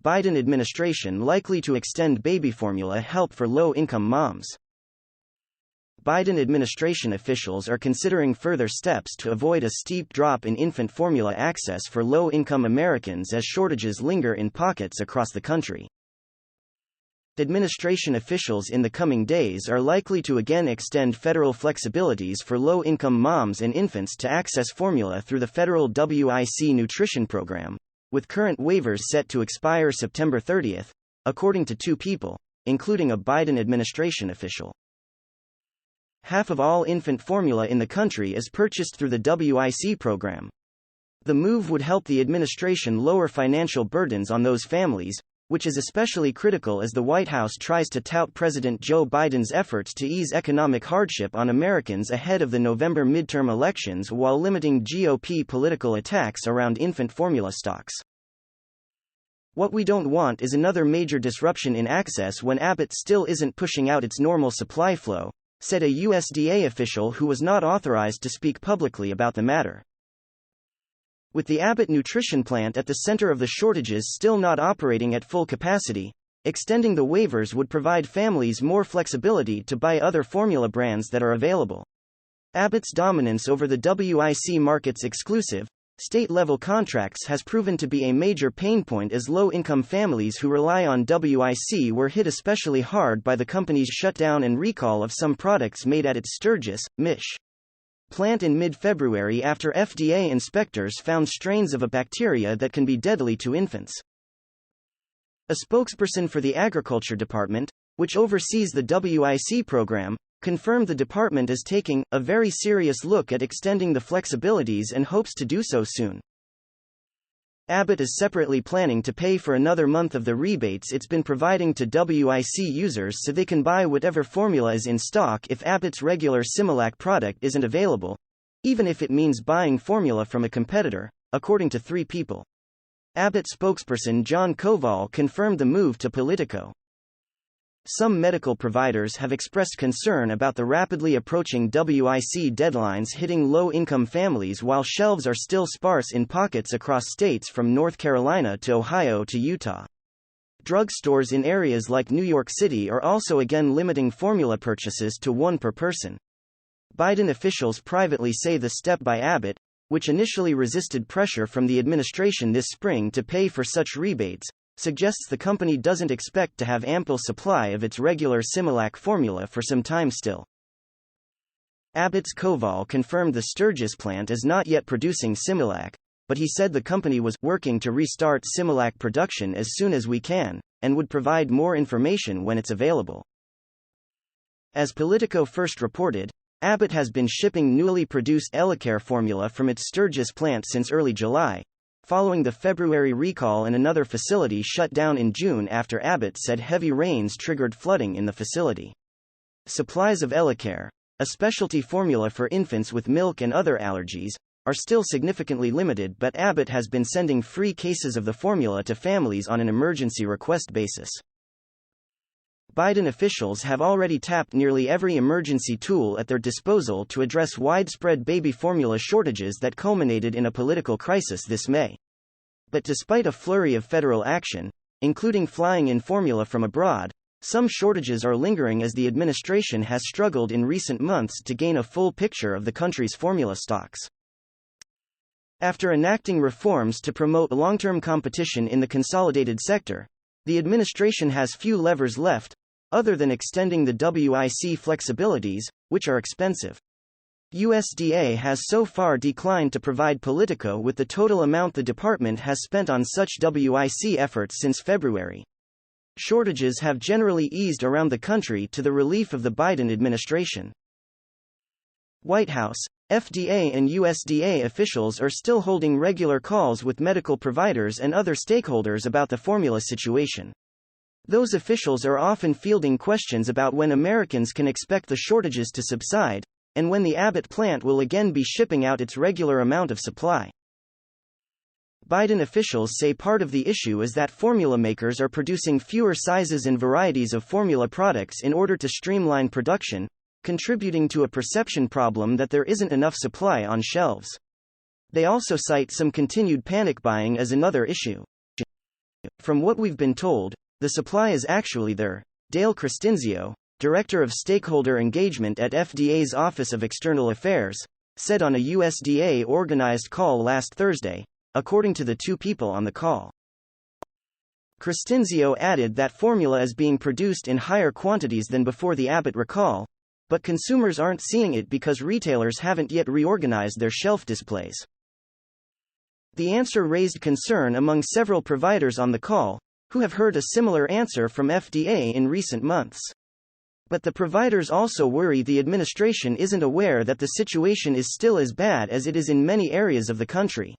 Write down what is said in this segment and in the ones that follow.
Biden administration likely to extend baby formula help for low-income moms. Biden administration officials are considering further steps to avoid a steep drop in infant formula access for low-income Americans as shortages linger in pockets across the country. Administration officials in the coming days are likely to again extend federal flexibilities for low-income moms and infants to access formula through the federal WIC nutrition program, with current waivers set to expire September 30, according to two people, including a Biden administration official. Half of all infant formula in the country is purchased through the WIC program. The move would help the administration lower financial burdens on those families, which is especially critical as the White House tries to tout President Joe Biden's efforts to ease economic hardship on Americans ahead of the November midterm elections while limiting GOP political attacks around infant formula stocks. What we don't want is another major disruption in access when Abbott still isn't pushing out its normal supply flow, said a USDA official who was not authorized to speak publicly about the matter. With the Abbott nutrition plant at the center of the shortages still not operating at full capacity, extending the waivers would provide families more flexibility to buy other formula brands that are available. Abbott's dominance over the WIC market's exclusive, state-level contracts has proven to be a major pain point as low-income families who rely on WIC were hit especially hard by the company's shutdown and recall of some products made at its Sturgis, Mich. plant in mid-February after FDA inspectors found strains of a bacteria that can be deadly to infants. A spokesperson for the Agriculture Department, which oversees the WIC program, confirmed the department is taking a very serious look at extending the flexibilities and hopes to do so soon. Abbott is separately planning to pay for another month of the rebates it's been providing to WIC users so they can buy whatever formula is in stock if Abbott's regular Similac product isn't available, even if it means buying formula from a competitor, according to three people. Abbott spokesperson John Koval confirmed the move to Politico. Some medical providers have expressed concern about the rapidly approaching WIC deadlines hitting low-income families while shelves are still sparse in pockets across states from North Carolina to Ohio to Utah. Drugstores in areas like New York City are also again limiting formula purchases to one per person. Biden officials privately say the step by Abbott, which initially resisted pressure from the administration this spring to pay for such rebates, suggests the company doesn't expect to have ample supply of its regular Similac formula for some time still. Abbott's Koval confirmed the Sturgis plant is not yet producing Similac, but he said the company was working to restart Similac production as soon as we can, and would provide more information when it's available. As Politico first reported, Abbott has been shipping newly produced Elecare formula from its Sturgis plant since early July, following the February recall and another facility shut down in June after Abbott said heavy rains triggered flooding in the facility. Supplies of Elecare, a specialty formula for infants with milk and other allergies, are still significantly limited, but Abbott has been sending free cases of the formula to families on an emergency request basis. Biden officials have already tapped nearly every emergency tool at their disposal to address widespread baby formula shortages that culminated in a political crisis this May. But despite a flurry of federal action, including flying in formula from abroad, some shortages are lingering as the administration has struggled in recent months to gain a full picture of the country's formula stocks. After enacting reforms to promote long-term competition in the consolidated sector, the administration has few levers left, other than extending the WIC flexibilities, which are expensive. USDA has so far declined to provide Politico with the total amount the department has spent on such WIC efforts since February. Shortages have generally eased around the country to the relief of the Biden administration. White House, FDA and USDA officials are still holding regular calls with medical providers and other stakeholders about the formula situation. Those officials are often fielding questions about when Americans can expect the shortages to subside, and when the Abbott plant will again be shipping out its regular amount of supply. Biden officials say part of the issue is that formula makers are producing fewer sizes and varieties of formula products in order to streamline production, contributing to a perception problem that there isn't enough supply on shelves. They also cite some continued panic buying as another issue. From what we've been told, the supply is actually there, Dale Crestinzio, Director of Stakeholder Engagement at FDA's Office of External Affairs, said on a USDA-organized call last Thursday, according to the two people on the call. Crestinzio added that formula is being produced in higher quantities than before the Abbott recall, but consumers aren't seeing it because retailers haven't yet reorganized their shelf displays. The answer raised concern among several providers on the call, who have heard a similar answer from FDA in recent months. But the providers also worry the administration isn't aware that the situation is still as bad as it is in many areas of the country.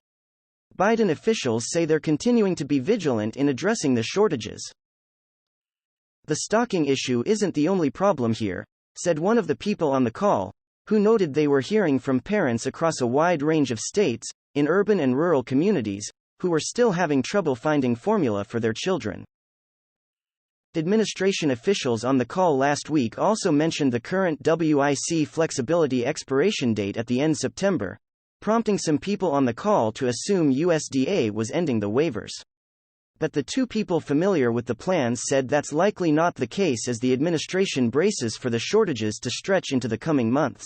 Biden officials say they're continuing to be vigilant in addressing the shortages. The stocking issue isn't the only problem here, said one of the people on the call, who noted they were hearing from parents across a wide range of states, in urban and rural communities, who were still having trouble finding formula for their children. Administration officials on the call last week also mentioned the current WIC flexibility expiration date at the end of September, prompting some people on the call to assume USDA was ending the waivers. But the two people familiar with the plans said that's likely not the case as the administration braces for the shortages to stretch into the coming months.